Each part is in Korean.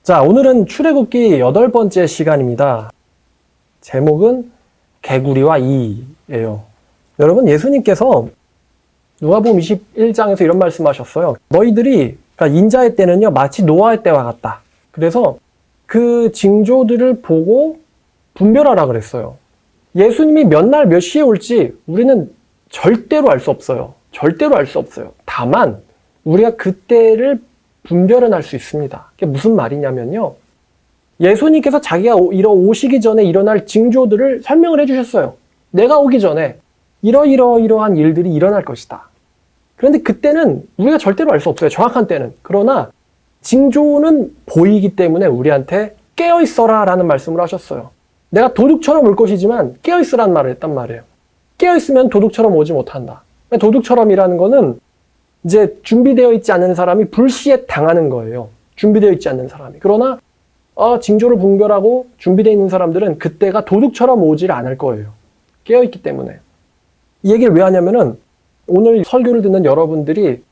자, 오늘은 출애굽기 8번째 시간입니다. 제목은 개구리와 이예요. 여러분, 예수님께서 누가복음 21장에서 이런 말씀하셨어요. 너희들이, 그러니까 인자의 때는요, 마치 노아의 때와 같다. 그래서 그 징조들을 보고 분별하라 그랬어요. 예수님이 몇 날 몇 시에 올지 우리는 절대로 알 수 없어요. 절대로 알 수 없어요. 다만 우리가 그때를 분별은 할 수 있습니다. 그게 무슨 말이냐면요. 예수님께서 자기가 오시기 전에 일어날 징조들을 설명을 해주셨어요. 내가 오기 전에 이러한 일들이 일어날 것이다. 그런데 그때는 우리가 절대로 알 수 없어요. 정확한 때는. 그러나 징조는 보이기 때문에 우리한테 깨어있어라 라는 말씀을 하셨어요. 내가 도둑처럼 올 것이지만 깨어있으라는 말을 했단 말이에요. 깨어있으면 도둑처럼 오지 못한다. 도둑처럼이라는 거는 이제 준비되어 있지 않은 사람이 불시에 당하는 거예요. 준비되어 있지 않는 사람이. 그러나 징조를 분별하고 준비되어 있는 사람들은 그때가 도둑처럼 오질 않을 거예요. 깨어있기 때문에. 이 얘기를 왜 하냐면은 오늘 설교를 듣는 여러분들이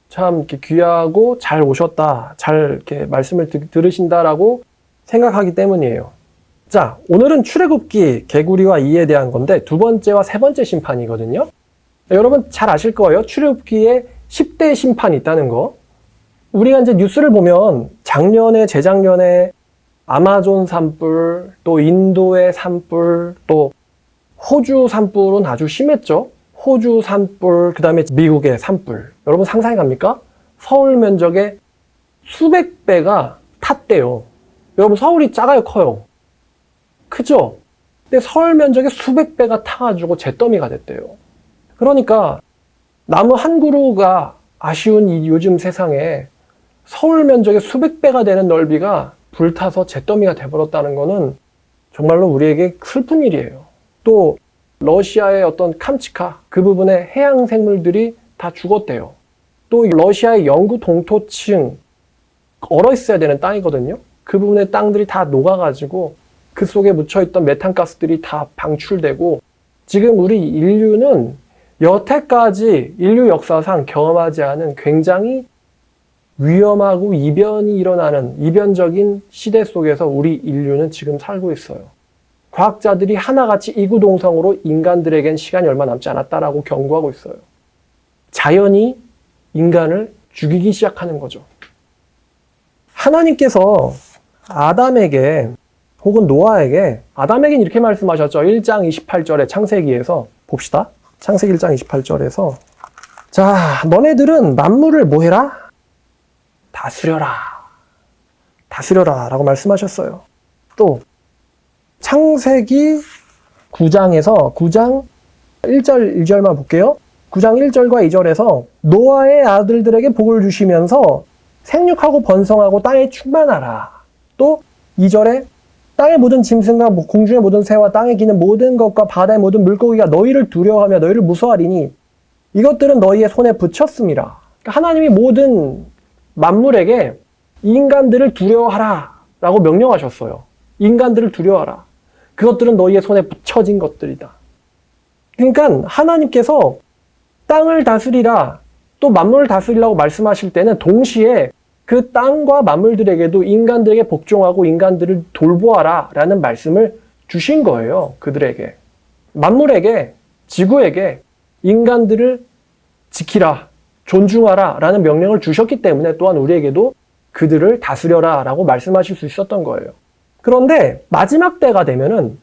참 이렇게 귀하고 잘 오셨다, 잘 이렇게 말씀을 들으신다라고 생각하기 때문이에요. 자, 오늘은 출애굽기 개구리와 이에 대한 건데 두 번째와 세 번째 심판이거든요. 여러분 잘 아실 거예요. 출애굽기에 10대 심판이 있다는 거. 우리가 이제 뉴스를 보면 작년에, 재작년에 아마존 산불, 또 인도의 산불, 또 호주 산불은 아주 심했죠. 호주 산불, 그 다음에 미국의 산불. 여러분 상상이 갑니까? 서울 면적의 수백 배가 탔대요. 여러분 서울이 작아요, 커요? 크죠? 근데 서울 면적의 수백 배가 타가지고 잿더미가 됐대요. 그러니까 나무 한 그루가 아쉬운 이 요즘 세상에 서울 면적의 수백 배가 되는 넓이가 불타서 잿더미가 돼버렸다는 거는 정말로 우리에게 슬픈 일이에요. 또 러시아의 어떤 캄치카 그 부분의 해양 생물들이 다 죽었대요. 또 러시아의 영구 동토층 얼어 있어야 되는 땅이거든요. 그 부분의 땅들이 다 녹아가지고 그 속에 묻혀있던 메탄가스들이 다 방출되고 지금 우리 인류는 여태까지 인류 역사상 경험하지 않은 굉장히 위험하고 이변이 일어나는 이변적인 시대 속에서 우리 인류는 지금 살고 있어요. 과학자들이 하나같이 이구동성으로 인간들에겐 시간이 얼마 남지 않았다라고 경고하고 있어요. 자연이 인간을 죽이기 시작하는 거죠. 하나님께서 아담에게 혹은 노아에게 아담에게는 이렇게 말씀하셨죠. 1장 28절에 창세기에서 봅시다. 창세기 1장 28절에서 자, 너네들은 만물을 뭐 해라? 다스려라. 다스려라 라고 말씀하셨어요. 또 창세기 9장에서 9장 1절 2절만 볼게요. 9장 1절과 2절에서 노아의 아들들에게 복을 주시면서 생육하고 번성하고 땅에 충만하라. 또 2절에 땅의 모든 짐승과 공중의 모든 새와 땅에 기는 모든 것과 바다의 모든 물고기가 너희를 두려워하며 너희를 무서워하리니 이것들은 너희의 손에 붙였음이라. 그러니까 하나님이 모든 만물에게 인간들을 두려워하라 라고 명령하셨어요. 인간들을 두려워하라. 그것들은 너희의 손에 붙여진 것들이다. 그러니까 하나님께서 땅을 다스리라 또 만물을 다스리라고 말씀하실 때는 동시에 그 땅과 만물들에게도 인간들에게 복종하고 인간들을 돌보아라 라는 말씀을 주신 거예요. 그들에게. 만물에게, 지구에게 인간들을 지키라, 존중하라 라는 명령을 주셨기 때문에 또한 우리에게도 그들을 다스려라 라고 말씀하실 수 있었던 거예요. 그런데 마지막 때가 되면은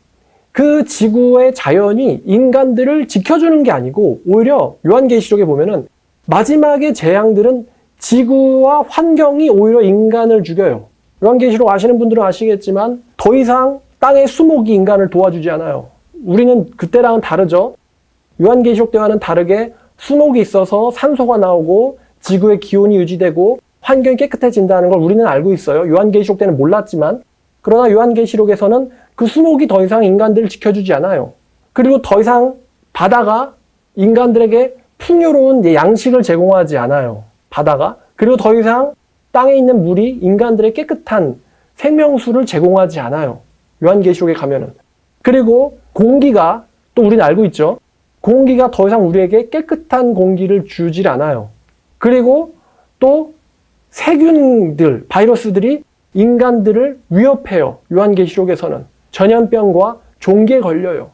그 지구의 자연이 인간들을 지켜주는 게 아니고 오히려 요한계시록에 보면은 마지막의 재앙들은 지구와 환경이 오히려 인간을 죽여요. 요한계시록 아시는 분들은 아시겠지만 더 이상 땅의 수목이 인간을 도와주지 않아요. 우리는 그때랑은 다르죠. 요한계시록 때와는 다르게 수목이 있어서 산소가 나오고 지구의 기온이 유지되고 환경이 깨끗해진다는 걸 우리는 알고 있어요. 요한계시록 때는 몰랐지만 그러나 요한계시록에서는 그 수목이 더 이상 인간들을 지켜주지 않아요. 그리고 더 이상 바다가 인간들에게 풍요로운 양식을 제공하지 않아요. 바다가. 그리고 더 이상 땅에 있는 물이 인간들의 깨끗한 생명수를 제공하지 않아요. 요한계시록에 가면은. 그리고 공기가 또 우리는 알고 있죠. 공기가 더 이상 우리에게 깨끗한 공기를 주질 않아요. 그리고 또 세균들, 바이러스들이 인간들을 위협해요. 요한계시록에서는 전염병과 종기에 걸려요.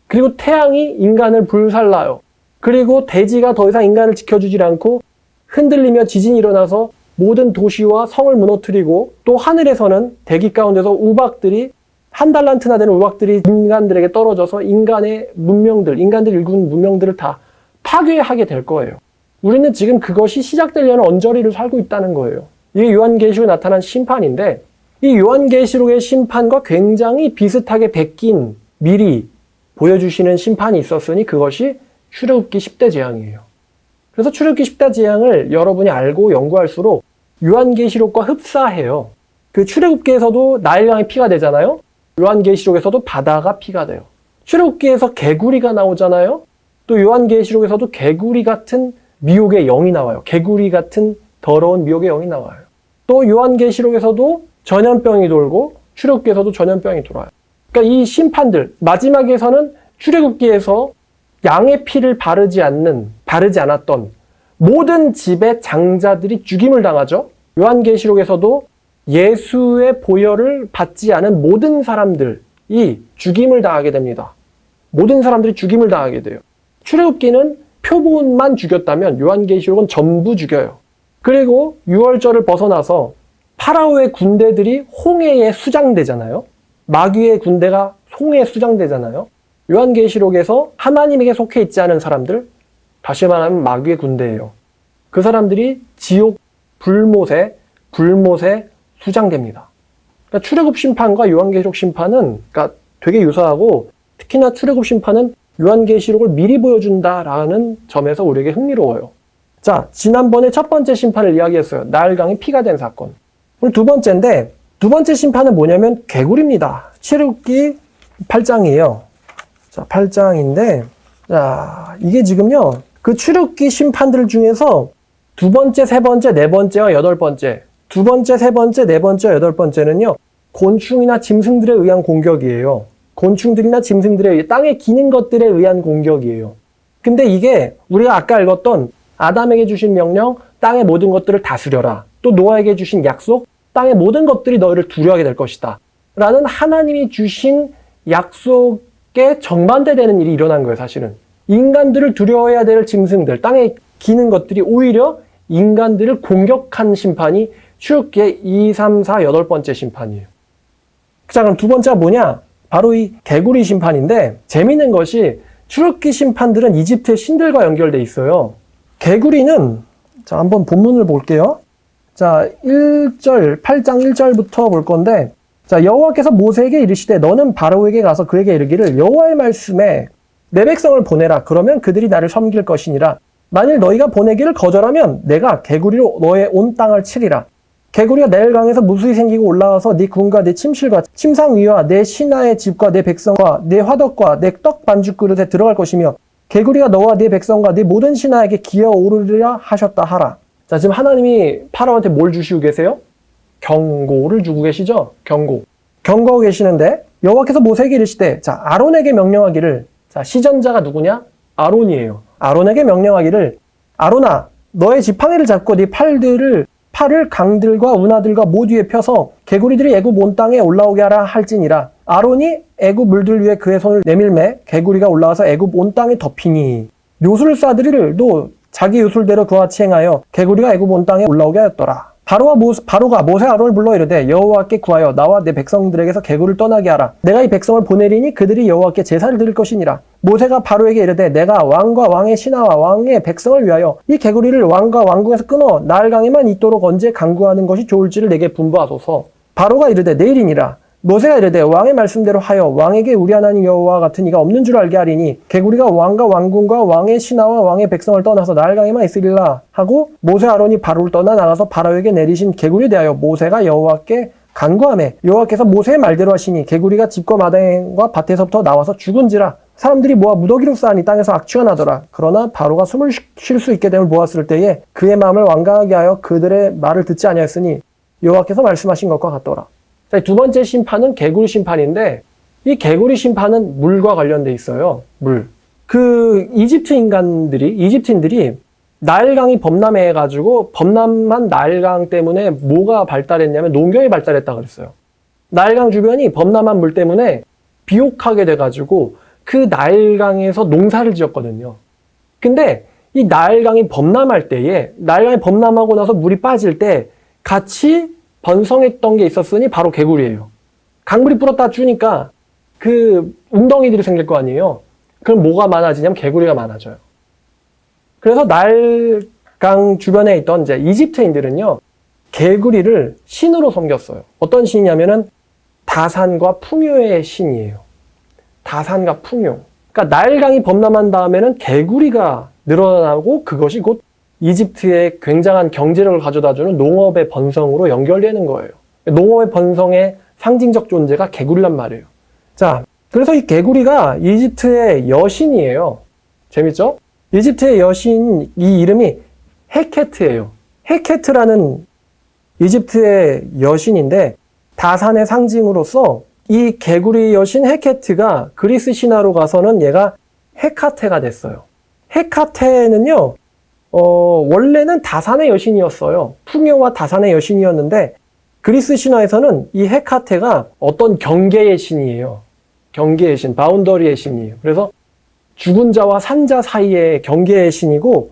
그리고 태양이 인간을 불살라요. 그리고 대지가 더 이상 인간을 지켜주질 않고 흔들리며 지진이 일어나서 모든 도시와 성을 무너뜨리고, 또 하늘에서는 대기 가운데서 우박들이, 한 달란트나 되는 우박들이 인간들에게 떨어져서 인간의 문명들, 인간들이 일군 문명들을 다 파괴하게 될 거예요. 우리는 지금 그것이 시작되려는 언저리를 살고 있다는 거예요. 이게 요한계시록에 나타난 심판인데, 이 요한계시록의 심판과 굉장히 비슷하게 베낀 미리 보여주시는 심판이 있었으니 그것이 출애굽기 10대 재앙이에요. 그래서 출애굽기 10대 재앙을 여러분이 알고 연구할수록 요한계시록과 흡사해요. 그 출애굽기에서도 나일강이 피가 되잖아요. 요한계시록에서도 바다가 피가 돼요. 출애굽기에서 개구리가 나오잖아요. 또 요한계시록에서도 개구리 같은 미혹의 영이 나와요. 개구리 같은 더러운 미혹의 영이 나와요. 또 요한계시록에서도 전염병이 돌고 출애굽기에서도 전염병이 돌아요. 그러니까 이 심판들, 마지막에서는 출애굽기에서 양의 피를 바르지 않았던 모든 집의 장자들이 죽임을 당하죠. 요한계시록에서도 예수의 보혈을 받지 않은 모든 사람들이 죽임을 당하게 됩니다. 모든 사람들이 죽임을 당하게 돼요. 출애굽기는 표본만 죽였다면 요한계시록은 전부 죽여요. 그리고 6월절을 벗어나서 파라오의 군대들이 홍해에 수장되잖아요. 마귀의 군대가 홍해에 수장되잖아요. 요한계시록에서 하나님에게 속해 있지 않은 사람들, 다시 말하면 마귀의 군대예요. 그 사람들이 지옥 불못에 수장됩니다. 그러니까 출애굽 심판과 요한계시록 심판은 그러니까 되게 유사하고, 특히나 출애굽 심판은 요한계시록을 미리 보여준다라는 점에서 우리에게 흥미로워요. 자, 지난번에 첫 번째 심판을 이야기했어요. 나일강이 피가 된 사건. 오늘 두 번째인데, 두 번째 심판은 뭐냐면 개구리입니다. 출애굽기 8장이에요. 자, 8장인데, 자, 이게 지금요, 그 출애굽기 심판들 중에서 두 번째, 세 번째, 네 번째와 여덟 번째, 두 번째, 세 번째, 네 번째와 여덟 번째는요, 곤충이나 짐승들에 의한 공격이에요. 곤충들이나 짐승들의 땅에 기는 것들에 의한 공격이에요. 근데 이게 우리가 아까 읽었던 아담에게 주신 명령, 땅의 모든 것들을 다스려라. 또 노아에게 주신 약속, 땅의 모든 것들이 너희를 두려워하게 될 것이다. 라는 하나님이 주신 약속에 정반대되는 일이 일어난 거예요, 사실은. 인간들을 두려워해야 될 짐승들, 땅에 기는 것들이 오히려 인간들을 공격한 심판이 출애굽기의 2, 3, 4, 여덟 번째 심판이에요. 자, 그럼 두 번째가 뭐냐? 바로 이 개구리 심판인데, 재미있는 것이 출애굽기 심판들은 이집트의 신들과 연결돼 있어요. 개구리는, 자, 한번 본문을 볼게요. 자, 1절, 8장 1절부터 볼 건데, 자, 여호와께서 모세에게 이르시되 너는 바로에게 가서 그에게 이르기를 여호와의 말씀에 내 백성을 보내라. 그러면 그들이 나를 섬길 것이니라. 만일 너희가 보내기를 거절하면 내가 개구리로 너의 온 땅을 치리라. 개구리가 나일강에서 무수히 생기고 올라와서 네 군과 네 침실과 침상 위와 내 신하의 집과 내 백성과 내 화덕과 내 떡 반죽 그릇에 들어갈 것이며 개구리가 너와 네 백성과 네 모든 신하에게 기어오르리라 하셨다 하라. 자, 지금 하나님이 파라오한테 뭘 주시고 계세요? 경고를 주고 계시죠? 경고하고 계시는데, 여호와께서 모세에게 이르시되, 자, 아론에게 명령하기를, 자, 시전자가 누구냐? 아론이에요. 아론에게 명령하기를, 아론아, 너의 지팡이를 잡고 네 팔을 강들과 운하들과 모두에 펴서 개구리들이 애굽 온 땅에 올라오게 하라 할지니라. 아론이 애굽 물들 위에 그의 손을 내밀매 개구리가 올라와서 애굽 온 땅에 덮이니 요술사들도 자기 요술대로 그와 같이 행하여 개구리가 애굽 온 땅에 올라오게 하였더라. 바로가 모세 아론을 불러 이르되 여호와께 구하여 나와 내 백성들에게서 개구리를 떠나게 하라. 내가 이 백성을 보내리니 그들이 여호와께 제사를 드릴 것이니라. 모세가 바로에게 이르되 내가 왕과 왕의 신하와 왕의 백성을 위하여 이 개구리를 왕과 왕궁에서 끊어 나일강에만 있도록 언제 강구하는 것이 좋을지를 내게 분부하소서. 바로가 이르되 내일이니라. 모세가 이르되 왕의 말씀대로 하여 왕에게 우리 하나님 여호와 같은 이가 없는 줄 알게 하리니 개구리가 왕과 왕궁과 왕의 신하와 왕의 백성을 떠나서 나일강에만 있으리라 하고 모세 아론이 바로를 떠나 나가서 바로에게 내리신 개구리에 대하여 모세가 여호와께 간구하매 여호와께서 모세의 말대로 하시니 개구리가 집과 마당과 밭에서부터 나와서 죽은지라. 사람들이 모아 무더기로 쌓으니 땅에서 악취가 나더라. 그러나 바로가 숨을 쉴 수 있게 됨을 보았을 때에 그의 마음을 완강하게 하여 그들의 말을 듣지 아니하였으니 여호와께서 말씀하신 것과 같더라. 자, 두 번째 심판은 개구리 심판인데, 이 개구리 심판은 물과 관련돼 있어요. 물. 그 이집트인들이 나일강이 범람해가지고 범람한 나일강 때문에 뭐가 발달했냐면 농경이 발달했다 그랬어요. 나일강 주변이 범람한 물 때문에 비옥하게 돼가지고 그 나일강에서 농사를 지었거든요. 근데 이 나일강이 범람할 때에 나일강이 범람하고 나서 물이 빠질 때 같이 번성했던 게 있었으니 바로 개구리예요. 강물이 불었다 주니까 그 웅덩이들이 생길 거 아니에요. 그럼 뭐가 많아지냐면 개구리가 많아져요. 그래서 나일강 주변에 있던 이제 이집트인들은요, 개구리를 신으로 섬겼어요. 어떤 신이냐면은 다산과 풍요의 신이에요. 다산과 풍요. 그러니까 나일강이 범람한 다음에는 개구리가 늘어나고 그것이 곧 이집트의 굉장한 경제력을 가져다주는 농업의 번성으로 연결되는 거예요. 농업의 번성의 상징적 존재가 개구리란 말이에요. 자, 그래서 이 개구리가 이집트의 여신이에요. 재밌죠? 이집트의 여신, 이 이름이 헤케트예요. 헤케트라는 이집트의 여신인데 다산의 상징으로서 이 개구리 여신 헤케트가 그리스 신화로 가서는 얘가 헤카테가 됐어요. 헤카테는요, 원래는 다산의 여신이었어요. 풍요와 다산의 여신이었는데 그리스 신화에서는 이 헤카테가 어떤 경계의 신이에요. 경계의 신, 바운더리의 신이에요. 그래서 죽은 자와 산 자 사이의 경계의 신이고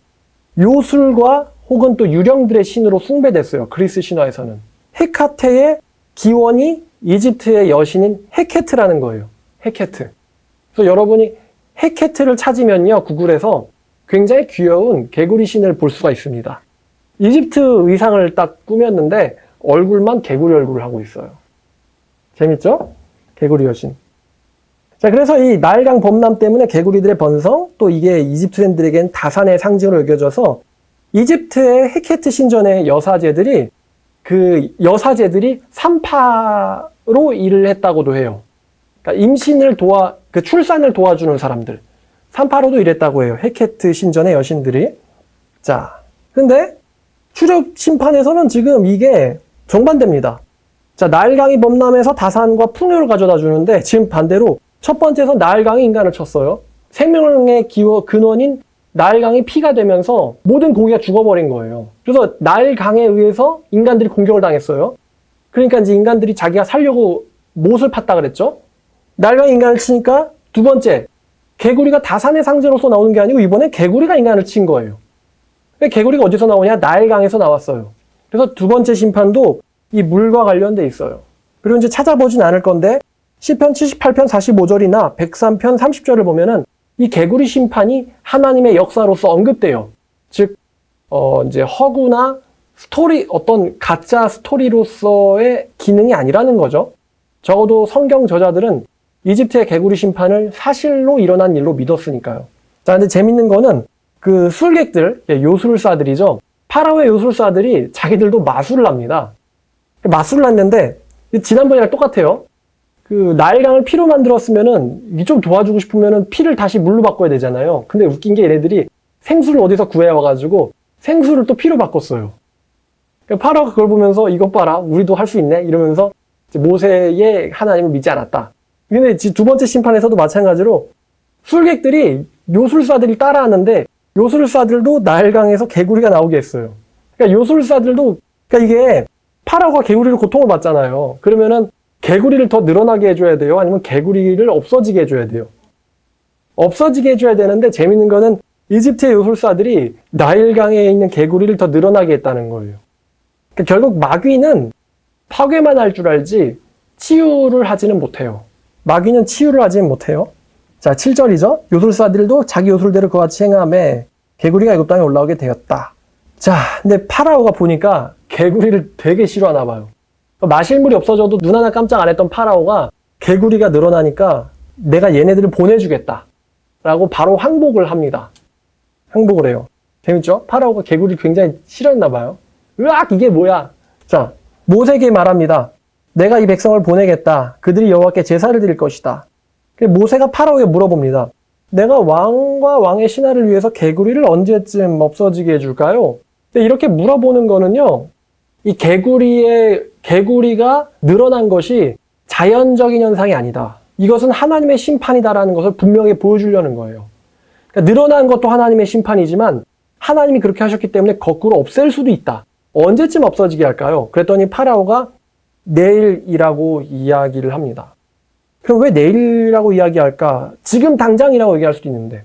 요술과 혹은 또 유령들의 신으로 숭배됐어요. 그리스 신화에서는. 헤카테의 기원이 이집트의 여신인 헤케트라는 거예요. 헤케트. 그래서 여러분이 헤케트를 찾으면요, 구글에서 굉장히 귀여운 개구리 신을 볼 수가 있습니다. 이집트 의상을 딱 꾸몄는데 얼굴만 개구리 얼굴을 하고 있어요. 재밌죠? 개구리 여신. 자, 그래서 이 나일강 범람 때문에 개구리들의 번성, 또 이게 이집트인들에겐 다산의 상징으로 여겨져서 이집트의 헤케트 신전의 여사제들이 산파로 일을 했다고도 해요. 그러니까 임신을 출산을 도와주는 사람들. 산파로도 일했다고 해요. 헤케트 신전의 여신들이. 자, 근데 출애굽 심판에서는 지금 이게 정반대입니다. 자, 나일강이 범람해서 다산과 풍요를 가져다 주는데 지금 반대로 첫 번째에서 나일강이 인간을 쳤어요. 생명의 근원인 나일강이 피가 되면서 모든 고기가 죽어버린 거예요. 그래서 나일강에 의해서 인간들이 공격을 당했어요. 그러니까 이제 인간들이 자기가 살려고 못을 팠다 그랬죠. 나일강이 인간을 치니까 두 번째, 개구리가 다산의 상징으로서 나오는 게 아니고 이번에 개구리가 인간을 친 거예요. 개구리가 어디서 나오냐? 나일강에서 나왔어요. 그래서 두 번째 심판도 이 물과 관련돼 있어요. 그리고 이제 찾아보진 않을 건데 시편 78편 45절이나 103편 30절을 보면은 이 개구리 심판이 하나님의 역사로서 언급돼요. 즉, 이제 허구나 어떤 가짜 스토리로서의 기능이 아니라는 거죠. 적어도 성경 저자들은 이집트의 개구리 심판을 사실로 일어난 일로 믿었으니까요. 자, 근데 재밌는 거는 그 술객들, 요술사들이죠. 파라오의 요술사들이 자기들도 마술을 합니다. 마술을 했는데 지난번이랑 똑같아요. 그 나일강을 피로 만들었으면은 좀 도와주고 싶으면은 피를 다시 물로 바꿔야 되잖아요. 근데 웃긴 게 얘네들이 생수를 어디서 구해와가지고 생수를 또 피로 바꿨어요. 파라오가 그걸 보면서 이것 봐라, 우리도 할 수 있네 이러면서 모세의 하나님을 믿지 않았다. 근데 두 번째 심판에서도 마찬가지로 술객들이 요술사들이 따라하는데 요술사들도 나일강에서 개구리가 나오게 했어요. 그러니까 요술사들도, 그러니까 이게 파라오가 개구리를 고통을 받잖아요. 그러면은 개구리를 더 늘어나게 해줘야 돼요? 아니면 개구리를 없어지게 해줘야 돼요? 없어지게 해줘야 되는데 재밌는 거는 이집트의 요술사들이 나일강에 있는 개구리를 더 늘어나게 했다는 거예요. 그러니까 결국 마귀는 파괴만 할 줄 알지 치유를 하지는 못해요. 마귀는 치유를 하지는 못해요. 자, 7절이죠. 요술사들도 자기 요술대로 그와 같이 행하매 개구리가 애굽 땅에 올라오게 되었다. 자, 근데 파라오가 보니까 개구리를 되게 싫어하나 봐요. 마실 물이 없어져도 눈 하나 깜짝 안 했던 파라오가 개구리가 늘어나니까 내가 얘네들을 보내주겠다 라고 바로 항복을 합니다. 항복을 해요. 재밌죠? 파라오가 개구리를 굉장히 싫어했나 봐요. 으악, 이게 뭐야? 자, 모세에게 말합니다. 내가 이 백성을 보내겠다. 그들이 여호와께 제사를 드릴 것이다. 모세가 파라오에게 물어봅니다. 내가 왕과 왕의 신하를 위해서 개구리를 언제쯤 없어지게 해줄까요? 근데 이렇게 물어보는 거는요, 이 개구리가 늘어난 것이 자연적인 현상이 아니다. 이것은 하나님의 심판이다라는 것을 분명히 보여주려는 거예요. 그러니까 늘어난 것도 하나님의 심판이지만 하나님이 그렇게 하셨기 때문에 거꾸로 없앨 수도 있다. 언제쯤 없어지게 할까요? 그랬더니 파라오가 내일이라고 이야기를 합니다. 그럼 왜 내일이라고 이야기할까? 지금 당장이라고 얘기할 수도 있는데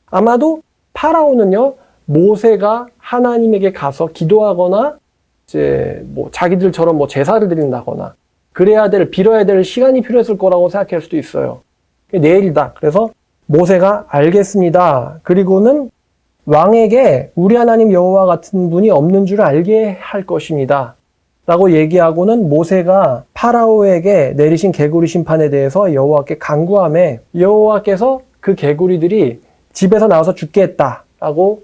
아마도 파라오는요, 모세가 하나님에게 가서 기도하거나 이제 뭐 자기들처럼 뭐 제사를 드린다거나 빌어야 될 시간이 필요했을 거라고 생각할 수도 있어요. 내일이다. 그래서 모세가 알겠습니다. 그리고는 왕에게 우리 하나님 여호와 같은 분이 없는 줄 알게 할 것입니다. 라고 얘기하고는 모세가 파라오에게 내리신 개구리 심판에 대해서 여호와께 간구하며 여호와께서 그 개구리들이 집에서 나와서 죽게 했다라고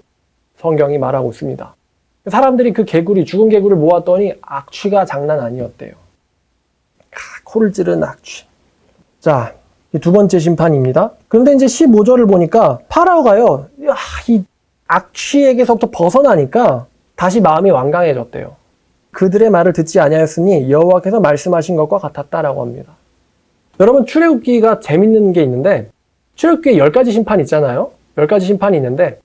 성경이 말하고 있습니다. 사람들이 그 죽은 개구리를 모았더니 악취가 장난 아니었대요. 코를 찌르는 악취. 자, 두 번째 심판입니다. 그런데 이제 15절을 보니까 파라오가요, 이 악취에게서부터 벗어나니까 다시 마음이 완강해졌대요. 그들의 말을 듣지 아니하였으니 여호와께서 말씀하신 것과 같았다라고 합니다. 여러분, 출애굽기가 재밌는 게 있는데 출애굽기에 10가지 심판이 있잖아요. 10가지 심판이 있는데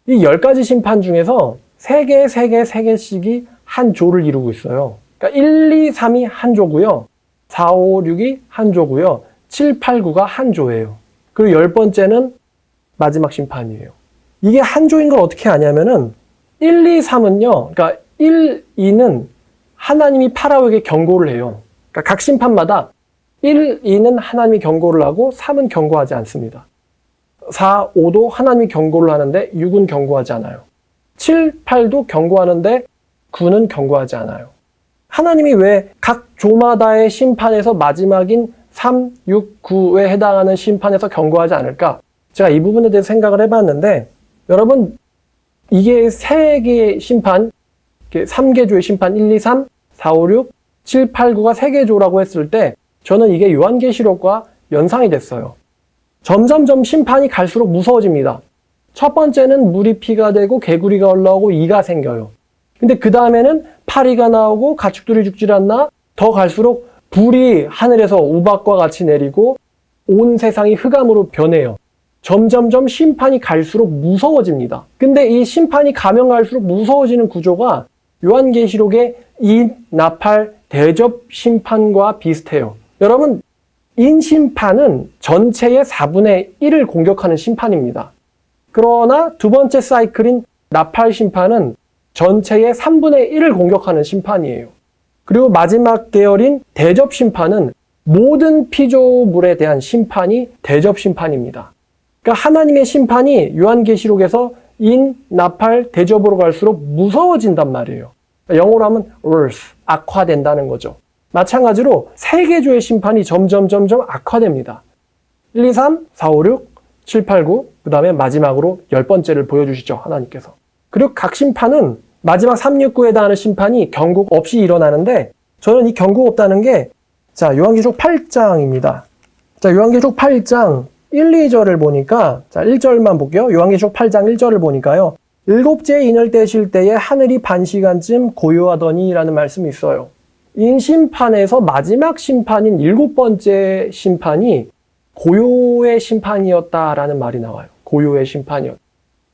이 10가지 심판 중에서 3개씩이 한 조를 이루고 있어요. 그러니까 1, 2, 3이 한 조고요. 4, 5, 6이 한 조고요. 7, 8, 9가 한 조예요. 그리고 10번째는 마지막 심판이에요. 이게 한 조인 걸 어떻게 아냐면은 1, 2, 3은요. 그러니까 1, 2는 하나님이 파라오에게 경고를 해요. 그러니까 각 심판마다 1, 2는 하나님이 경고를 하고 3은 경고하지 않습니다. 4, 5도 하나님이 경고를 하는데 6은 경고하지 않아요. 7, 8도 경고하는데 9는 경고하지 않아요. 하나님이 왜 각 조마다의 심판에서 마지막인 3, 6, 9에 해당하는 심판에서 경고하지 않을까? 제가 이 부분에 대해서 생각을 해봤는데 여러분, 이게 3개의 심판, 3개 조의 심판 1, 2, 3, 4, 5, 6, 7, 8, 9가 3개 조라고 했을 때 저는 이게 요한계시록과 연상이 됐어요. 점점점 심판이 갈수록 무서워집니다. 첫 번째는 물이 피가 되고 개구리가 올라오고 이가 생겨요. 근데 그 다음에는 파리가 나오고 가축들이 죽질 않나? 더 갈수록 불이 하늘에서 우박과 같이 내리고 온 세상이 흑암으로 변해요. 점점점 심판이 갈수록 무서워집니다. 근데 이 심판이 가면 갈수록 무서워지는 구조가 요한계시록의 인, 나팔, 대접 심판과 비슷해요. 여러분, 인심판은 전체의 4분의 1을 공격하는 심판입니다. 그러나 두 번째 사이클인 나팔 심판은 전체의 3분의 1을 공격하는 심판이에요. 그리고 마지막 계열인 대접 심판은 모든 피조물에 대한 심판이 대접 심판입니다. 그러니까 하나님의 심판이 요한계시록에서 인, 나팔, 대접으로 갈수록 무서워진단 말이에요. 영어로 하면 worse, 악화된다는 거죠. 마찬가지로 세계조의 심판이 점점 악화됩니다. 1, 2, 3, 4, 5, 6, 7, 8, 9, 그 다음에 마지막으로 10번째를 보여주시죠. 하나님께서. 그리고 각 심판은 마지막 3, 6, 9에 해당하는 심판이 경고 없이 일어나는데 저는 이 경고 없다는 게 요한계시록 8장입니다. 요한계시록 8장 1, 2절을 보니까 1절만 볼게요. 요한계시록 8장 1절을 보니까요. 일곱째 인을 떼실 때에 하늘이 반 시간쯤 고요하더니 라는 말씀이 있어요. 인심판에서 마지막 심판인 7번째 심판이 고요의 심판이었다라는 말이 나와요. 고요의 심판이었다.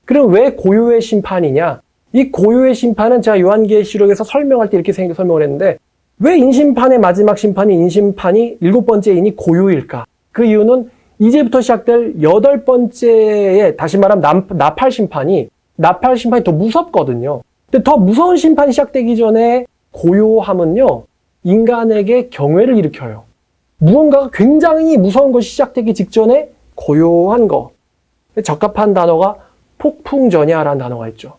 그럼 왜 고요의 심판이냐? 이 고요의 심판은 제가 요한계시록에서 설명할 때 이렇게 설명을 했는데 왜 인심판의 마지막 심판이 인심판이 7번째 인이 고요일까? 그 이유는 이제부터 시작될 8번째의 다시 말하면 나팔 심판이 더 무섭거든요. 근데 더 무서운 심판이 시작되기 전에 고요함은요. 인간에게 경외를 일으켜요. 무언가가 굉장히 무서운 것이 시작되기 직전에 고요한 거. 적합한 단어가 폭풍전야라는 단어가 있죠.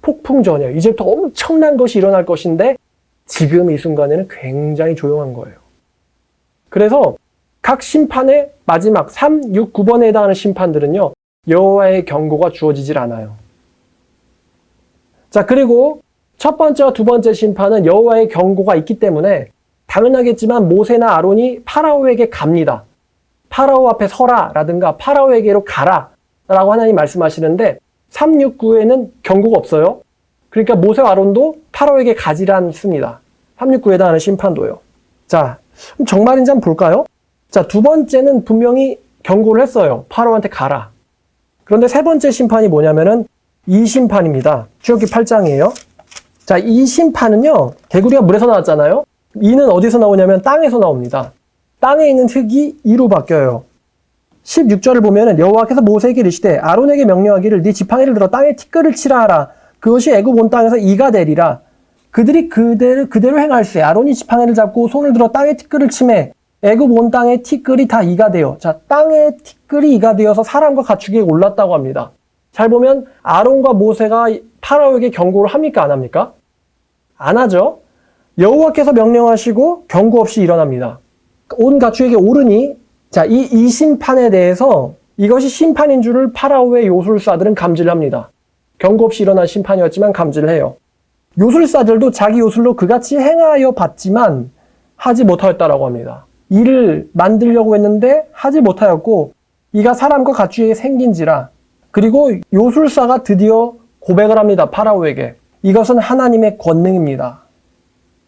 폭풍전야. 이제부터 엄청난 것이 일어날 것인데 지금 이 순간에는 굉장히 조용한 거예요. 그래서 각 심판의 마지막 3, 6, 9번에 해당하는 심판들은요. 여호와의 경고가 주어지질 않아요. 자, 그리고 첫 번째와 두 번째 심판은 여호와의 경고가 있기 때문에 당연하겠지만 모세나 아론이 파라오에게 갑니다. 파라오 앞에 서라라든가 파라오에게로 가라 라고 하나님 말씀하시는데 3, 6, 9에는 경고가 없어요. 그러니까 모세와 아론도 파라오에게 가지를 않습니다. 3, 6, 9에 해당하는 심판도요. 자, 그럼 정말인지 한번 볼까요? 자, 두 번째는 분명히 경고를 했어요. 파라오한테 가라. 그런데 세 번째 심판이 뭐냐면은 이 심판입니다. 출애굽기 8장이에요. 자, 이 심판은요, 개구리가 물에서 나왔잖아요. 이는 어디서 나오냐면 땅에서 나옵니다. 땅에 있는 흙이 이로 바뀌어요. 16절을 보면은 여호와께서 모세에게 이르시되 아론에게 명령하기를 네 지팡이를 들어 땅에 티끌을 치라 하라. 그것이 애굽 온 땅에서 이가 되리라. 그들이 그대로 행할세. 아론이 지팡이를 잡고 손을 들어 땅에 티끌을 치매 애굽 온 땅에 티끌이 다 이가 되어. 자, 땅에 티끌이 이가 되어서 사람과 가축이 올랐다고 합니다. 잘 보면 아론과 모세가 파라오에게 경고를 합니까? 안 합니까? 안 하죠. 여호와께서 명령하시고 경고 없이 일어납니다. 온 가축에게 오르니, 자, 이 심판에 대해서 이것이 심판인 줄을 파라오의 요술사들은 감지를 합니다. 경고 없이 일어난 심판이었지만 감지를 해요. 요술사들도 자기 요술로 그같이 행하여 봤지만 하지 못하였다라고 합니다. 이를 만들려고 했는데 하지 못하였고 이가 사람과 가축에게 생긴지라. 그리고 요술사가 드디어 고백을 합니다. 파라오에게. 이것은 하나님의 권능입니다.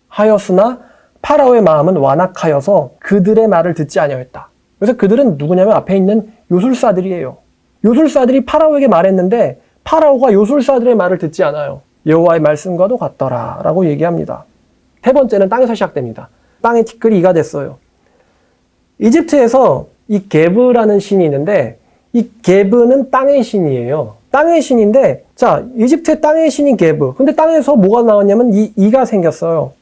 하였으나 파라오의 마음은 완악하여서 그들의 말을 듣지 아니하였다. 그래서 그들은 누구냐면 앞에 있는 요술사들이에요. 요술사들이 파라오에게 말했는데 파라오가 요술사들의 말을 듣지 않아요. 여호와의 말씀과도 같더라 라고 얘기합니다. 세 번째는 땅에서 시작됩니다. 땅의 티끌이 이가 됐어요. 이집트에서 이 게브라는 신이 있는데 이 게브는 땅의 신이에요. 땅의 신인데, 자, 이집트의 땅의 신인 게브. 근데 땅에서 뭐가 나왔냐면 이가 생겼어요.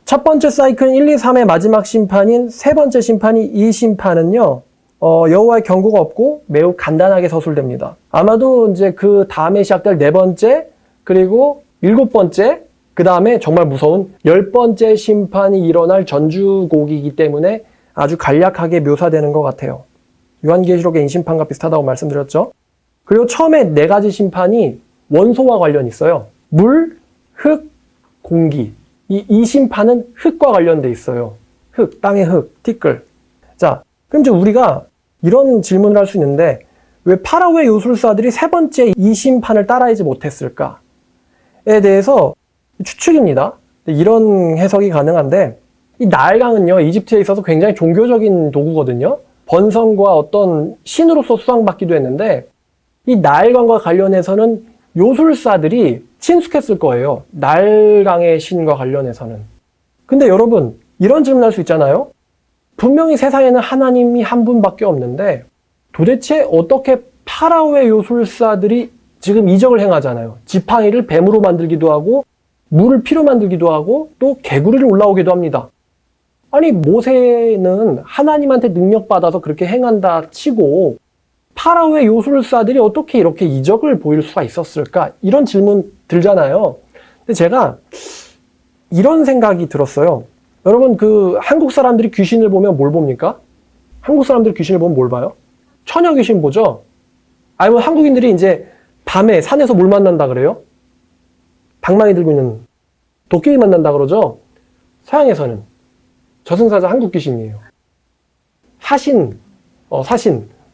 첫 번째 사이클은 1, 2, 3의 마지막 심판인 세 번째 심판이 이 심판은요, 여호와의 경고가 없고 매우 간단하게 서술됩니다. 아마도 이제 그 다음에 시작될 네 번째, 그리고 일곱 번째, 그 다음에 정말 무서운 열 번째 심판이 일어날 전주곡이기 때문에 아주 간략하게 묘사되는 것 같아요. 요한계시록의 인심판과 비슷하다고 말씀드렸죠. 그리고 처음에 네 가지 심판이 원소와 관련이 있어요. 물, 흙, 공기. 이 심판은 흙과 관련돼 있어요. 흙, 땅의 흙, 티끌. 자, 그럼 이제 우리가 이런 질문을 할 수 있는데 왜 파라오의 요술사들이 세 번째 이 심판을 따라하지 못했을까에 대해서 추측입니다. 이런 해석이 가능한데 이 나일강은요, 이집트에 있어서 굉장히 종교적인 도구거든요. 번성과 어떤 신으로서 수상받기도 했는데 이 나일강과 관련해서는 요술사들이 친숙했을 거예요. 나일강의 신과 관련해서는. 근데 여러분, 이런 질문을 할 수 있잖아요. 분명히 세상에는 하나님이 한 분밖에 없는데 도대체 어떻게 파라오의 요술사들이 지금 이적을 행하잖아요. 지팡이를 뱀으로 만들기도 하고 물을 피로 만들기도 하고 또 개구리를 올라오기도 합니다. 아니, 모세는 하나님한테 능력받아서 그렇게 행한다 치고 파라오의 요술사들이 어떻게 이렇게 이적을 보일 수가 있었을까? 이런 질문 들잖아요. 근데 제가 이런 생각이 들었어요. 여러분, 한국 사람들이 귀신을 보면 뭘 봅니까? 한국 사람들이 귀신을 보면 뭘 봐요? 처녀 귀신 보죠? 아니면 한국인들이 이제 밤에 산에서 뭘 만난다 그래요? 방망이 들고 있는 도깨비 만난다 그러죠? 서양에서는 저승사자 한국 귀신이에요. 사신,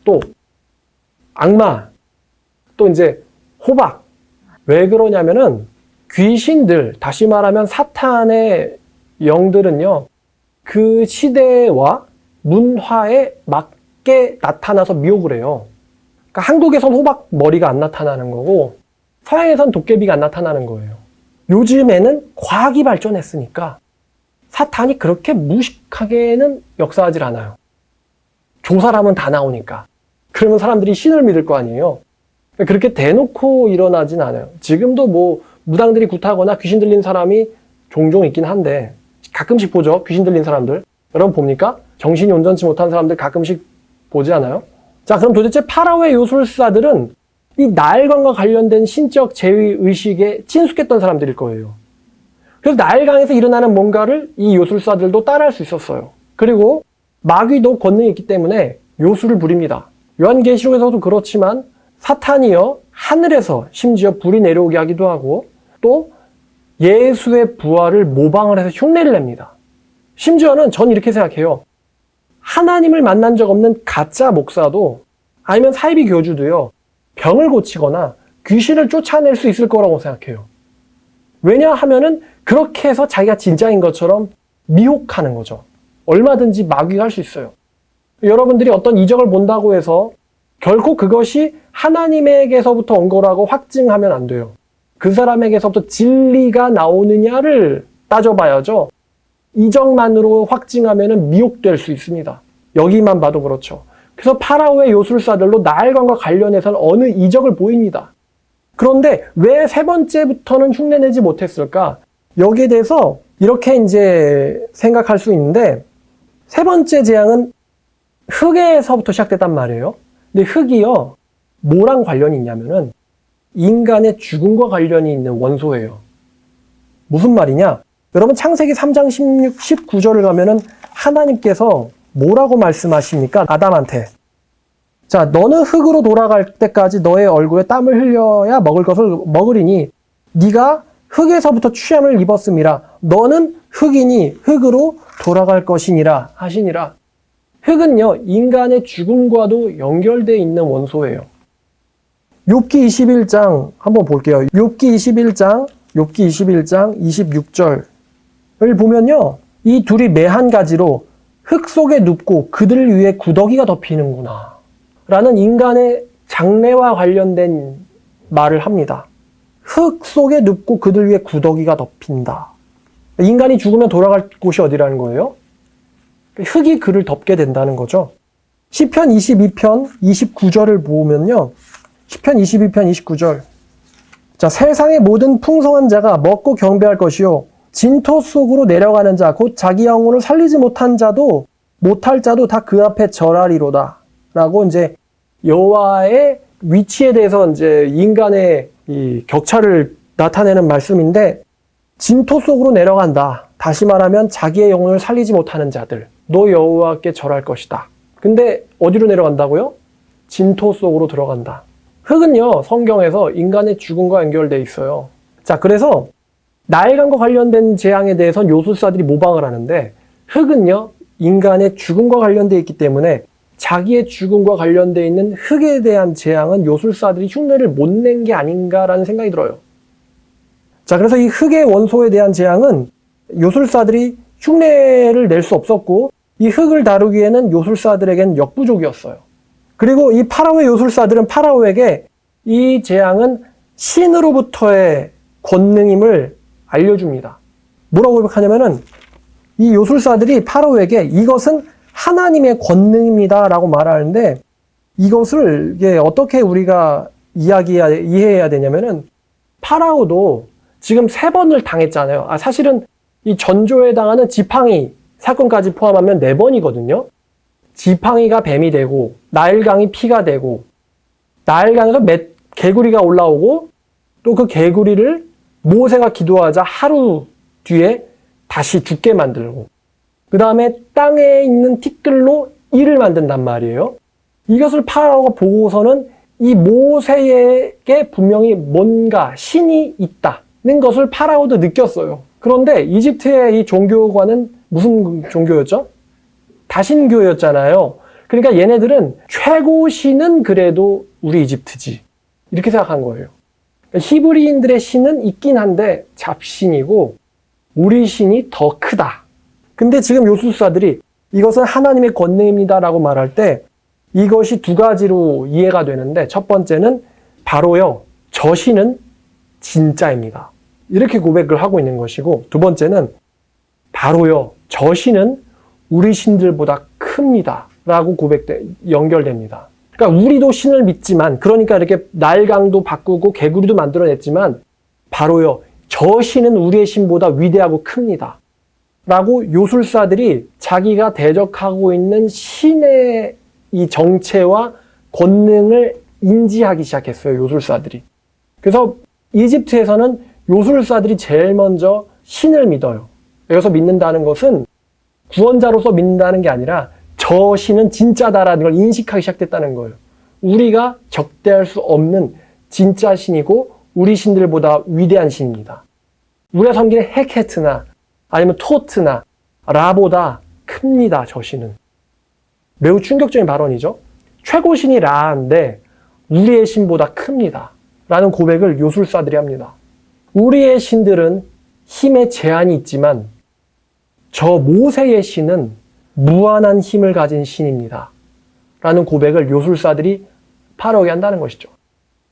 또 악마, 또 이제 호박. 왜 그러냐면은 귀신들, 다시 말하면 사탄의 영들은요, 그 시대와 문화에 맞게 나타나서 미혹을 해요. 그러니까 한국에선 호박 머리가 안 나타나는 거고 서양에선 도깨비가 안 나타나는 거예요. 요즘에는 과학이 발전했으니까 사탄이 그렇게 무식하게는 역사하질 않아요. 조사를 하면 다 나오니까. 그러면 사람들이 신을 믿을 거 아니에요. 그렇게 대놓고 일어나진 않아요. 지금도 뭐 무당들이 굿하거나 귀신 들린 사람이 종종 있긴 한데 가끔씩 보죠. 귀신 들린 사람들. 여러분 봅니까? 정신이 온전치 못한 사람들 가끔씩 보지 않아요? 자, 그럼 도대체 파라오의 요술사들은 이 나일강과 관련된 신적 제위의식에 친숙했던 사람들일 거예요. 그래서 나일강에서 일어나는 뭔가를 이 요술사들도 따라할 수 있었어요. 그리고 마귀도 권능이 있기 때문에 요술을 부립니다. 요한계시록에서도 그렇지만 사탄이요, 하늘에서 심지어 불이 내려오게 하기도 하고 또 예수의 부활을 모방을 해서 흉내를 냅니다. 심지어는 전 이렇게 생각해요. 하나님을 만난 적 없는 가짜 목사도 아니면 사이비 교주도요, 병을 고치거나 귀신을 쫓아낼 수 있을 거라고 생각해요. 왜냐하면은 그렇게 해서 자기가 진짜인 것처럼 미혹하는 거죠. 얼마든지 마귀가 할 수 있어요. 여러분들이 어떤 이적을 본다고 해서 결코 그것이 하나님에게서부터 온 거라고 확증하면 안 돼요. 그 사람에게서부터 진리가 나오느냐를 따져봐야죠. 이적만으로 확증하면 미혹될 수 있습니다. 여기만 봐도 그렇죠. 그래서 파라오의 요술사들로 나일강과 관련해서는 어느 이적을 보입니다. 그런데 왜 세 번째부터는 흉내내지 못했을까? 여기에 대해서 이렇게 이제 생각할 수 있는데, 세 번째 재앙은 흙에서부터 시작됐단 말이에요. 근데 흙이요, 뭐랑 관련이 있냐면은 인간의 죽음과 관련이 있는 원소예요. 무슨 말이냐? 여러분 창세기 3장 16, 19절을 가면은 하나님께서 뭐라고 말씀하십니까? 아담한테. 자, 너는 흙으로 돌아갈 때까지 너의 얼굴에 땀을 흘려야 먹을 것을 먹으리니 네가 흙에서부터 취함을 입었음이라. 너는 흙이니 흙으로 돌아갈 것이니라 하시니라. 흙은요, 인간의 죽음과도 연결되어 있는 원소예요. 욥기 21장 한번 볼게요. 욥기 21장 26절을 보면요, 이 둘이 매 한 가지로 흙 속에 눕고 그들 위에 구더기가 덮이는구나 라는 인간의 장래와 관련된 말을 합니다. 흙 속에 눕고 그들 위에 구더기가 덮인다. 인간이 죽으면 돌아갈 곳이 어디라는 거예요? 흙이 그를 덮게 된다는 거죠. 시편 22편 29절을 보면요, 시편 22편 29절. 자, 세상의 모든 풍성한 자가 먹고 경배할 것이요 진토 속으로 내려가는 자 곧 자기 영혼을 살리지 못할 자도 다 그 앞에 절하리로다 라고 이제 여호와의 위치에 대해서 이제 인간의 이 격차를 나타내는 말씀인데, 진토 속으로 내려간다. 다시 말하면 자기의 영혼을 살리지 못하는 자들, 너 여호와께 절할 것이다. 근데 어디로 내려간다고요? 진토 속으로 들어간다. 흙은요, 성경에서 인간의 죽음과 연결되어 있어요. 자, 그래서 나일강과 관련된 재앙에 대해서는 요술사들이 모방을 하는데, 흙은요, 인간의 죽음과 관련되어 있기 때문에 자기의 죽음과 관련되어 있는 흙에 대한 재앙은 요술사들이 흉내를 못 낸 게 아닌가라는 생각이 들어요. 자, 그래서 이 흙의 원소에 대한 재앙은 요술사들이 흉내를 낼 수 없었고, 이 흙을 다루기에는 요술사들에겐 역부족이었어요. 그리고 이 파라오의 요술사들은 파라오에게 이 재앙은 신으로부터의 권능임을 알려줍니다. 뭐라고 고백하냐면은, 이 요술사들이 파라오에게 이것은 하나님의 권능입니다 라고 말하는데, 이것을 이게 어떻게 우리가 이해해야 되냐면은, 파라오도 지금 3번을 당했잖아요. 사실은 이 전조에 당하는 지팡이 사건까지 포함하면 4번이거든요. 지팡이가 뱀이 되고, 나일강이 피가 되고, 나일강에서 개구리가 올라오고, 또 그 개구리를 모세가 기도하자 하루 뒤에 다시 죽게 만들고, 그 다음에 땅에 있는 티끌로 이를 만든단 말이에요. 이것을 파라오가 보고서는 이 모세에게 분명히 뭔가 신이 있다는 것을 파라오도 느꼈어요. 그런데 이집트의 이 종교관은 무슨 종교였죠? 다신교였잖아요. 그러니까 얘네들은 최고 신은 그래도 우리 이집트지, 이렇게 생각한 거예요. 히브리인들의 신은 있긴 한데 잡신이고 우리 신이 더 크다. 근데 지금 요술사들이 이것은 하나님의 권능입니다라고 말할 때 이것이 2가지로 이해가 되는데, 첫 번째는 바로요, 저 신은 진짜입니다. 이렇게 고백을 하고 있는 것이고, 두 번째는 바로요, 저 신은 우리 신들보다 큽니다 라고 연결됩니다. 그러니까 우리도 신을 믿지만, 그러니까 이렇게 나일강도 바꾸고 개구리도 만들어냈지만, 바로요, 저 신은 우리의 신보다 위대하고 큽니다 라고 요술사들이 자기가 대적하고 있는 신의 이 정체와 권능을 인지하기 시작했어요, 요술사들이. 그래서 이집트에서는 요술사들이 제일 먼저 신을 믿어요. 여기서 믿는다는 것은 구원자로서 믿는다는 게 아니라 저 신은 진짜다라는 걸 인식하기 시작됐다는 거예요. 우리가 적대할 수 없는 진짜 신이고 우리 신들보다 위대한 신입니다. 우리가 섬기는 헤케트나 아니면 토트나 라보다 큽니다, 저 신은. 매우 충격적인 발언이죠. 최고 신이 라인데 우리의 신보다 큽니다 라는 고백을 요술사들이 합니다. 우리의 신들은 힘에 제한이 있지만 저 모세의 신은 무한한 힘을 가진 신입니다 라는 고백을 요술사들이 파라오에게 한다는 것이죠.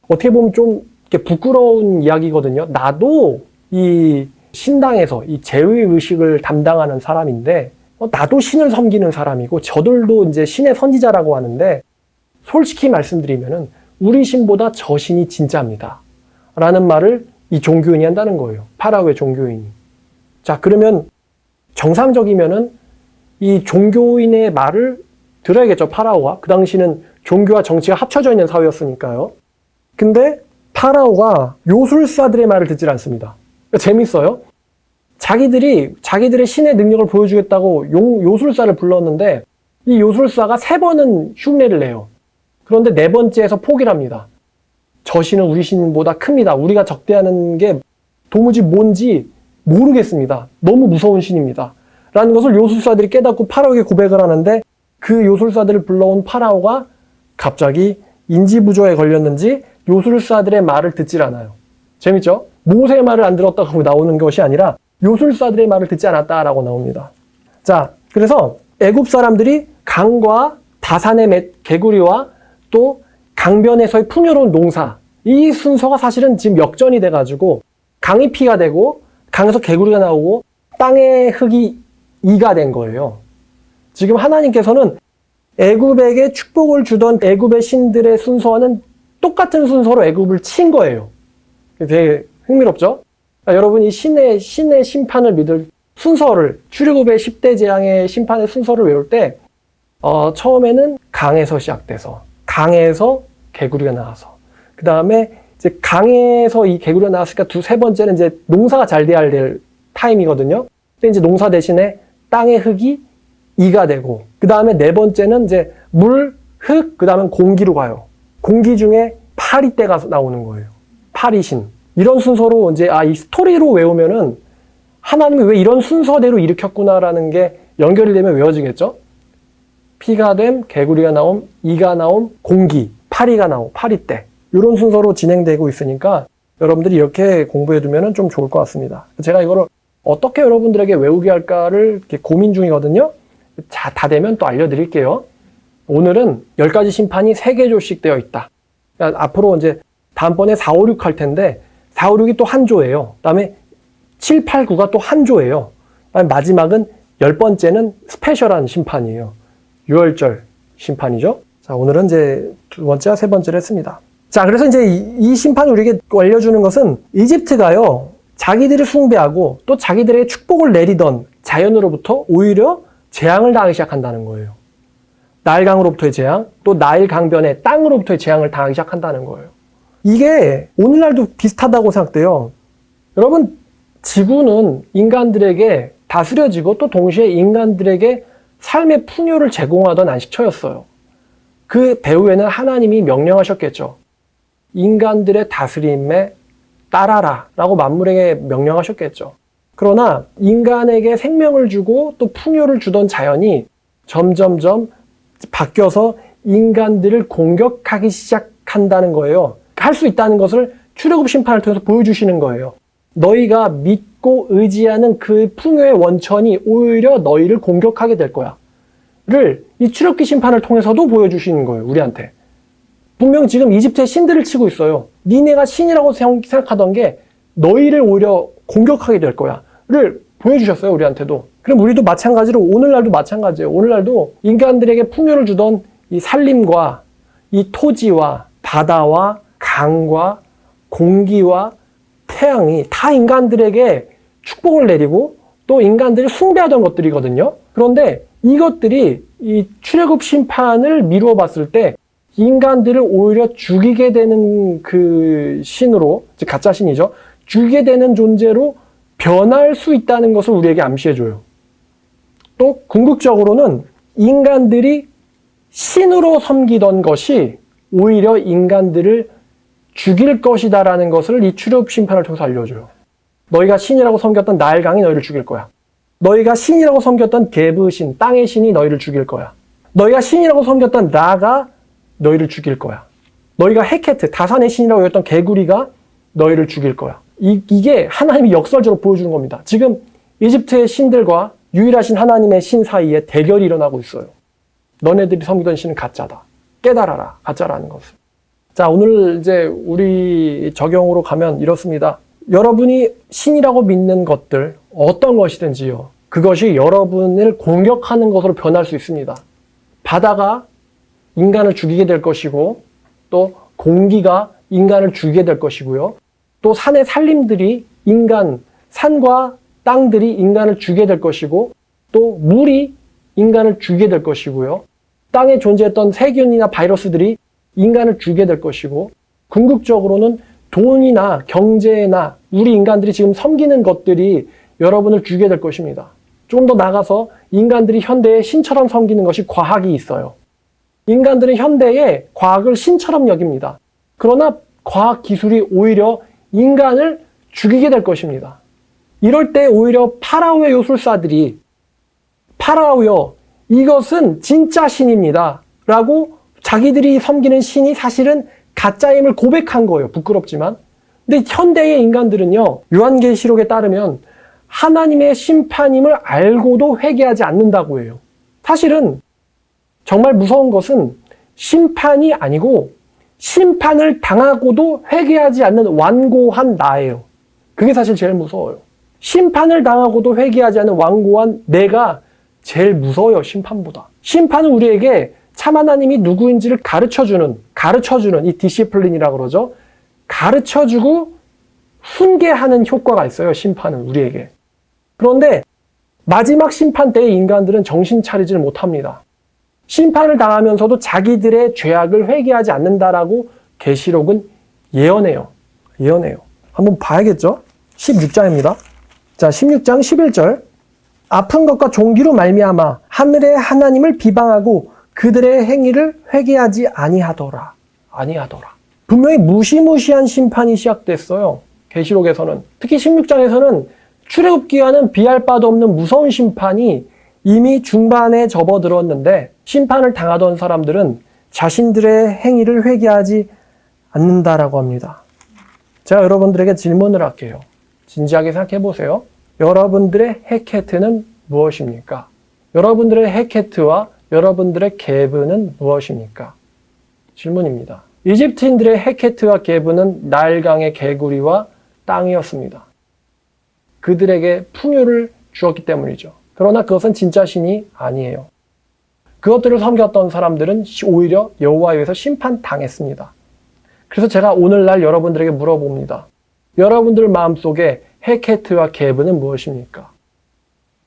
어떻게 보면 좀 이렇게 부끄러운 이야기거든요. 나도 이 신당에서 이 제위의식을 담당하는 사람인데 나도 신을 섬기는 사람이고 저들도 이제 신의 선지자라고 하는데 솔직히 말씀드리면은 우리 신보다 저 신이 진짜입니다. 라는 말을 이 종교인이 한다는 거예요. 파라오의 종교인이. 자, 그러면 정상적이면은 이 종교인의 말을 들어야겠죠, 파라오가. 그 당시는 종교와 정치가 합쳐져 있는 사회였으니까요. 근데 파라오가 요술사들의 말을 듣질 않습니다. 재밌어요. 자기들의 신의 능력을 보여주겠다고 요술사를 불렀는데 이 요술사가 3번은 흉내를 내요. 그런데 4번째에서 포기를 합니다. 저 신은 우리 신보다 큽니다. 우리가 적대하는 게 도무지 뭔지 모르겠습니다. 너무 무서운 신입니다. 라는 것을 요술사들이 깨닫고 파라오에게 고백을 하는데 그 요술사들을 불러온 파라오가 갑자기 인지부조에 걸렸는지 요술사들의 말을 듣질 않아요. 재밌죠? 모세의 말을 안 들었다고 나오는 것이 아니라 요술사들의 말을 듣지 않았다라고 나옵니다. 자, 그래서 애굽 사람들이 강과 다산의 개구리와 또 강변에서의 풍요로운 농사, 이 순서가 사실은 지금 역전이 돼가지고 강이 피가 되고 강에서 개구리가 나오고 땅의 흙이 이가 된 거예요. 지금 하나님께서는 애굽에게 축복을 주던 애굽의 신들의 순서와는 똑같은 순서로 애굽을 친 거예요. 되게 흥미롭죠? 그러니까 여러분 이 신의 심판을 믿을 순서를, 출애굽의 10대 재앙의 심판의 순서를 외울 때 처음에는 강에서 시작돼서 강에서 개구리가 나와서 그 다음에 이제 강에서 이 개구리가 나왔으니까 세 번째는 이제 농사가 잘 돼야 될 타임이거든요. 근데 이제 농사 대신에 땅의 흙이 이가 되고 그 다음에 4번째는 이제 물, 흙, 그 다음에 공기로 가요. 공기 중에 파리떼가 나오는 거예요. 파리신. 이런 순서로 이제 이 스토리로 외우면은 하나님이 왜 이런 순서대로 일으켰구나라는 게 연결이 되면 외워지겠죠? 피가 됨, 개구리가 나옴, 이가 나옴, 공기, 파리가 나옴, 파리떼. 이런 순서로 진행되고 있으니까 여러분들이 이렇게 공부해두면 좀 좋을 것 같습니다. 제가 이거를 어떻게 여러분들에게 외우게 할까를 이렇게 고민 중이거든요. 자, 다 되면 또 알려드릴게요. 오늘은 10가지 심판이 3개조씩 되어 있다. 그러니까 앞으로 이제 다음번에 4, 5, 6 할 텐데 4, 5, 6이 또 한 조예요. 그 다음에 7, 8, 9가 또 한 조예요. 그다음에 마지막은 10번째는 스페셜한 심판이에요. 유월절 심판이죠. 자, 오늘은 이제 2번째와 3번째를 했습니다. 자, 그래서 이제 이 심판이 우리에게 알려주는 것은 이집트가요, 자기들이 숭배하고 또 자기들에게 축복을 내리던 자연으로부터 오히려 재앙을 당하기 시작한다는 거예요. 나일강으로부터의 재앙, 또 나일 강변의 땅으로부터의 재앙을 당하기 시작한다는 거예요. 이게 오늘날도 비슷하다고 생각돼요. 여러분, 지구는 인간들에게 다스려지고 또 동시에 인간들에게 삶의 풍요를 제공하던 안식처였어요. 그 배후에는 하나님이 명령하셨겠죠. 인간들의 다스림에 따라라 라고 만물에게 명령하셨겠죠. 그러나 인간에게 생명을 주고 또 풍요를 주던 자연이 점점점 바뀌어서 인간들을 공격하기 시작한다는 거예요. 할 수 있다는 것을 출애굽 심판을 통해서 보여주시는 거예요. 너희가 믿고 의지하는 그 풍요의 원천이 오히려 너희를 공격하게 될 거야. 를 이 출애굽기 심판을 통해서도 보여주시는 거예요. 우리한테. 분명 지금 이집트의 신들을 치고 있어요. 니네가 신이라고 생각하던 게 너희를 오히려 공격하게 될 거야. 를 보여주셨어요. 우리한테도. 그럼 우리도 마찬가지로 오늘날도 마찬가지예요. 오늘날도 인간들에게 풍요를 주던 이 산림과 이 토지와 바다와 강과 공기와 태양이 다 인간들에게 축복을 내리고 또 인간들이 숭배하던 것들이거든요. 그런데 이것들이 이 출애굽 심판을 미루어 봤을 때 인간들을 오히려 죽이게 되는 그 신으로, 즉 가짜 신이죠. 죽이게 되는 존재로 변할 수 있다는 것을 우리에게 암시해줘요. 또 궁극적으로는 인간들이 신으로 섬기던 것이 오히려 인간들을 죽일 것이다라는 것을 이 출애굽 심판을 통해서 알려줘요. 너희가 신이라고 섬겼던 나일강이 너희를 죽일 거야. 너희가 신이라고 섬겼던 게브신, 땅의 신이 너희를 죽일 거야. 너희가 신이라고 섬겼던 라가 너희를 죽일 거야. 너희가 헤케트, 다산의 신이라고 했던 개구리가 너희를 죽일 거야. 이게 하나님이 역설적으로 보여주는 겁니다. 지금 이집트의 신들과 유일하신 하나님의 신 사이에 대결이 일어나고 있어요. 너네들이 섬기던 신은 가짜다. 깨달아라. 가짜라는 것을. 자, 오늘 이제 우리 적용으로 가면 이렇습니다. 여러분이 신이라고 믿는 것들, 어떤 것이든지요. 그것이 여러분을 공격하는 것으로 변할 수 있습니다. 바다가 인간을 죽이게 될 것이고, 또 공기가 인간을 죽이게 될 것이고요. 또 산의 산림들이 산과 땅들이 인간을 죽이게 될 것이고, 또 물이 인간을 죽이게 될 것이고요. 땅에 존재했던 세균이나 바이러스들이 인간을 죽이게 될 것이고, 궁극적으로는 돈이나 경제나 우리 인간들이 지금 섬기는 것들이 여러분을 죽이게 될 것입니다. 조금 더 나가서 인간들이 현대에 신처럼 섬기는 것이 과학이 있어요. 인간들은 현대에 과학을 신처럼 여깁니다. 그러나 과학 기술이 오히려 인간을 죽이게 될 것입니다. 이럴 때 오히려 파라오의 요술사들이 파라오여, 이것은 진짜 신입니다 라고 자기들이 섬기는 신이 사실은 가짜임을 고백한 거예요. 부끄럽지만. 근데 현대의 인간들은요, 요한계시록에 따르면 하나님의 심판임을 알고도 회개하지 않는다고 해요. 사실은 정말 무서운 것은 심판이 아니고 심판을 당하고도 회개하지 않는 완고한 나예요. 그게 사실 제일 무서워요. 심판을 당하고도 회개하지 않는 완고한 내가 제일 무서워요, 심판보다. 심판은 우리에게 참 하나님이 누구인지를 가르쳐주는 이 디시플린이라고 그러죠. 가르쳐주고 훈계하는 효과가 있어요, 심판은 우리에게. 그런데 마지막 심판 때의 인간들은 정신 차리지를 못합니다. 심판을 당하면서도 자기들의 죄악을 회개하지 않는다라고 계시록은 예언해요. 한번 봐야겠죠? 16장입니다. 자, 16장 11절. 아픈 것과 종기로 말미암아 하늘의 하나님을 비방하고 그들의 행위를 회개하지 아니하더라. 분명히 무시무시한 심판이 시작됐어요. 계시록에서는. 특히 16장에서는 출애굽기와는 비할 바도 없는 무서운 심판이 이미 중반에 접어들었는데, 심판을 당하던 사람들은 자신들의 행위를 회개하지 않는다라고 합니다. 제가 여러분들에게 질문을 할게요. 진지하게 생각해 보세요. 여러분들의 헤케트는 무엇입니까? 여러분들의 헤케트와 여러분들의 게브는 무엇입니까? 질문입니다. 이집트인들의 헤케트와 게브는 나일강의 개구리와 땅이었습니다. 그들에게 풍요를 주었기 때문이죠. 그러나 그것은 진짜 신이 아니에요. 그것들을 섬겼던 사람들은 오히려 여호와에 의해서 심판당했습니다. 그래서 제가 오늘날 여러분들에게 물어봅니다. 여러분들 마음속에 헤케트와 게브는 무엇입니까?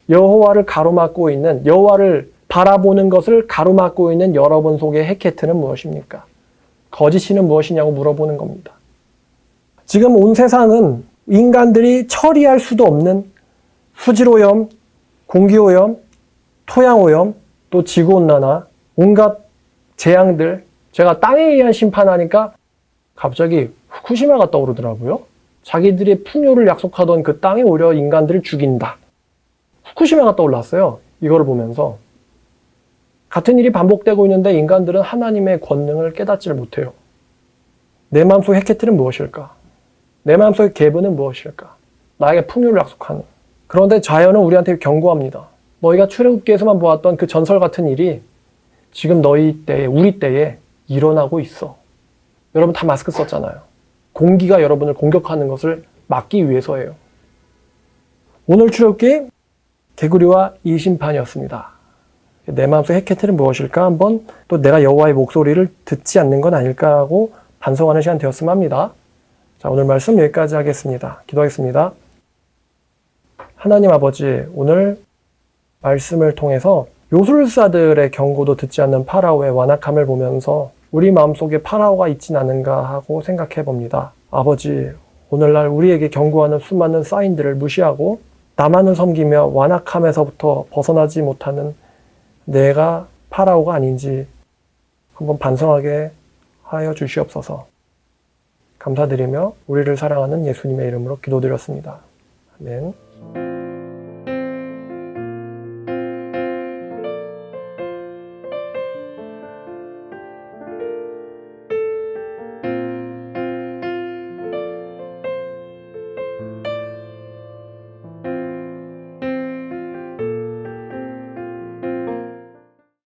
여호와를 가로막고 있는, 여호와를 바라보는 것을 가로막고 있는 여러분 속의 헤케트는 무엇입니까? 거짓신은 무엇이냐고 물어보는 겁니다. 지금 온 세상은 인간들이 처리할 수도 없는 수질오염, 공기오염, 토양오염, 또 지구온난화, 온갖 재앙들, 제가 땅에 의한 심판하니까 갑자기 후쿠시마가 떠오르더라고요. 자기들의 풍요를 약속하던 그 땅이 오히려 인간들을 죽인다. 후쿠시마가 떠올랐어요. 이거를 보면서. 같은 일이 반복되고 있는데 인간들은 하나님의 권능을 깨닫지를 못해요. 내 마음속 헤케트는 무엇일까? 내 마음속의 게브는 무엇일까? 나에게 풍요를 약속하는. 그런데 자연은 우리한테 경고합니다. 너희가 출애굽기에서만 보았던 그 전설 같은 일이 지금 너희 때에, 우리 때에 일어나고 있어. 여러분 다 마스크 썼잖아요. 공기가 여러분을 공격하는 것을 막기 위해서예요. 오늘 출애굽기 개구리와 이 심판이었습니다. 내 마음속 헤케트는 무엇일까? 한번 또 내가 여호와의 목소리를 듣지 않는 건 아닐까 하고 반성하는 시간 되었으면 합니다. 자, 오늘 말씀 여기까지 하겠습니다. 기도하겠습니다. 하나님 아버지, 오늘 말씀을 통해서 요술사들의 경고도 듣지 않는 파라오의 완악함을 보면서 우리 마음속에 파라오가 있진 않은가 하고 생각해 봅니다. 아버지, 오늘날 우리에게 경고하는 수많은 사인들을 무시하고 나만을 섬기며 완악함에서부터 벗어나지 못하는 내가 파라오가 아닌지 한번 반성하게 하여 주시옵소서. 감사드리며 우리를 사랑하는 예수님의 이름으로 기도드렸습니다. 아멘.